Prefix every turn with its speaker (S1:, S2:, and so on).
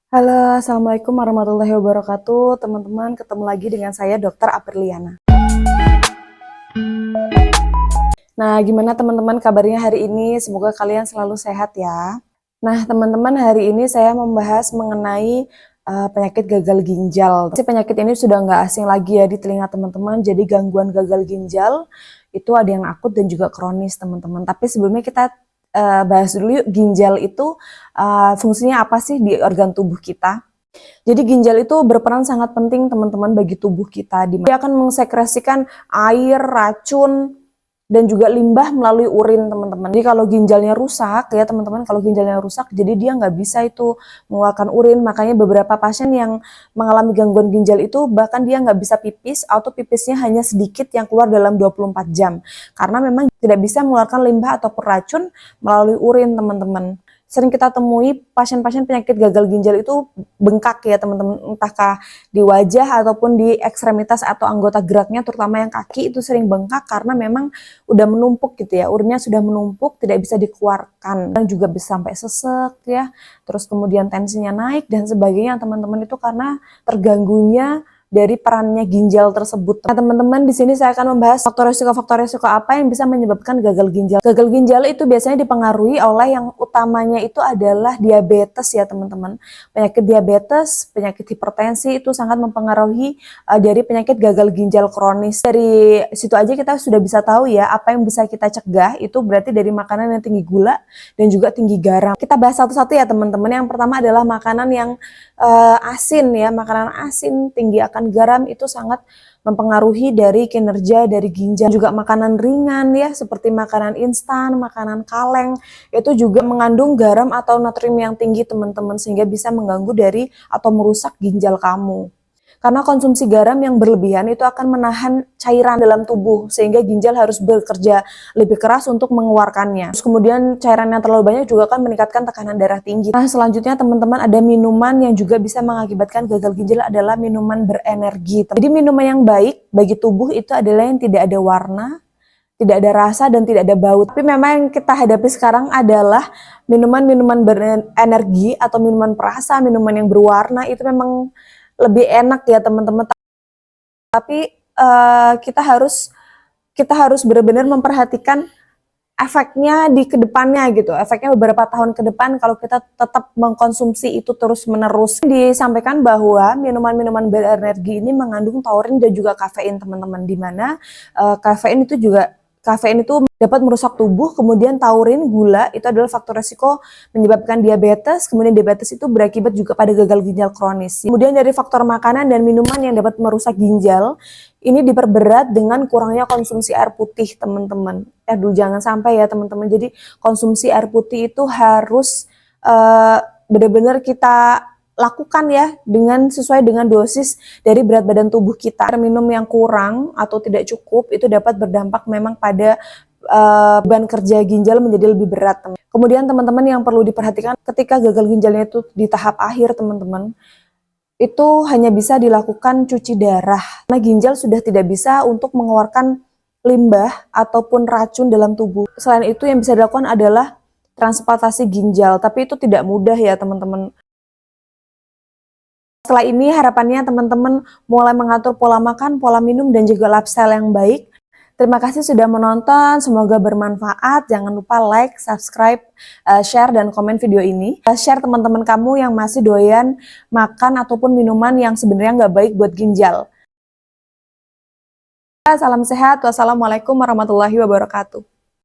S1: Halo, Assalamualaikum warahmatullahi wabarakatuh. Teman-teman, ketemu lagi dengan saya Dr. Apirliana. Nah, gimana teman-teman kabarnya hari ini? Semoga kalian selalu sehat ya. Nah, teman-teman, hari ini saya membahas mengenai penyakit gagal ginjal. Penyakit ini sudah nggak asing lagi ya di telinga teman-teman. Jadi gangguan gagal ginjal itu ada yang akut dan juga kronis, teman-teman. Tapi sebelumnya kita bahas dulu yuk, ginjal itu fungsinya apa sih di organ tubuh kita. Jadi ginjal itu berperan sangat penting teman-teman bagi tubuh kita. Dia akan mengsekresikan air, racun, dan juga limbah melalui urin teman-teman. Jadi kalau ginjalnya rusak ya teman-teman, kalau ginjalnya rusak jadi dia nggak bisa itu mengeluarkan urin. Makanya beberapa pasien yang mengalami gangguan ginjal itu bahkan dia nggak bisa pipis atau pipisnya hanya sedikit yang keluar dalam 24 jam. Karena memang tidak bisa mengeluarkan limbah atau racun melalui urin teman-teman. Sering kita temui pasien-pasien penyakit gagal ginjal itu bengkak ya teman-teman, entahkah di wajah ataupun di ekstremitas atau anggota geraknya, terutama yang kaki itu sering bengkak karena memang udah menumpuk gitu ya, urinnya sudah menumpuk, tidak bisa dikeluarkan, dan juga bisa sampai sesek ya, terus kemudian tensinya naik dan sebagainya teman-teman, itu karena terganggunya dari perannya ginjal tersebut. Nah, teman-teman, di sini saya akan membahas faktor resiko apa yang bisa menyebabkan gagal ginjal. Gagal ginjal itu biasanya dipengaruhi oleh yang utamanya itu adalah diabetes ya, teman-teman. Penyakit diabetes, penyakit hipertensi itu sangat mempengaruhi dari penyakit gagal ginjal kronis. Dari situ aja kita sudah bisa tahu ya apa yang bisa kita cegah, itu berarti dari makanan yang tinggi gula dan juga tinggi garam. Kita bahas satu-satu ya, teman-teman. Yang pertama adalah makanan yang asin ya, makanan asin tinggi akan garam itu sangat mempengaruhi dari kinerja dari ginjal. Juga makanan ringan ya, seperti makanan instan, makanan kaleng, itu juga mengandung garam atau natrium yang tinggi teman-teman, sehingga bisa mengganggu dari atau merusak ginjal kamu. Karena konsumsi garam yang berlebihan itu akan menahan cairan dalam tubuh, sehingga ginjal harus bekerja lebih keras untuk mengeluarkannya. Terus kemudian cairan yang terlalu banyak juga akan meningkatkan tekanan darah tinggi. Nah, selanjutnya teman-teman, ada minuman yang juga bisa mengakibatkan gagal ginjal, adalah minuman berenergi. Jadi minuman yang baik bagi tubuh itu adalah yang tidak ada warna, tidak ada rasa, dan tidak ada bau. Tapi memang yang kita hadapi sekarang adalah minuman-minuman berenergi atau minuman perasa, minuman yang berwarna, itu memang lebih enak ya teman-teman. Tapi kita harus benar-benar memperhatikan efeknya di kedepannya gitu. Efeknya beberapa tahun ke depan kalau kita tetap mengkonsumsi itu terus-menerus. Disampaikan bahwa minuman-minuman berenergi ini mengandung taurin dan juga kafein teman-teman, di mana kafein itu dapat merusak tubuh. Kemudian taurin, gula, itu adalah faktor resiko menyebabkan diabetes. Kemudian diabetes itu berakibat juga pada gagal ginjal kronis. Kemudian dari faktor makanan dan minuman yang dapat merusak ginjal, ini diperberat dengan kurangnya konsumsi air putih teman-teman. Aduh, jangan sampai ya teman-teman. Jadi konsumsi air putih itu harus benar-benar kita lakukan ya, dengan sesuai dengan dosis dari berat badan tubuh kita. Minum yang kurang atau tidak cukup itu dapat berdampak memang pada beban kerja ginjal menjadi lebih berat. Kemudian teman-teman yang perlu diperhatikan ketika gagal ginjalnya itu di tahap akhir teman-teman, itu hanya bisa dilakukan cuci darah. Nah, ginjal sudah tidak bisa untuk mengeluarkan limbah ataupun racun dalam tubuh. Selain itu yang bisa dilakukan adalah transplantasi ginjal, tapi itu tidak mudah ya teman-teman. Setelah ini harapannya teman-teman mulai mengatur pola makan, pola minum, dan juga lifestyle yang baik. Terima kasih sudah menonton, semoga bermanfaat. Jangan lupa like, subscribe, share, dan komen video ini. Share teman-teman kamu yang masih doyan makan ataupun minuman yang sebenarnya nggak baik buat ginjal. Salam sehat, wassalamualaikum warahmatullahi wabarakatuh.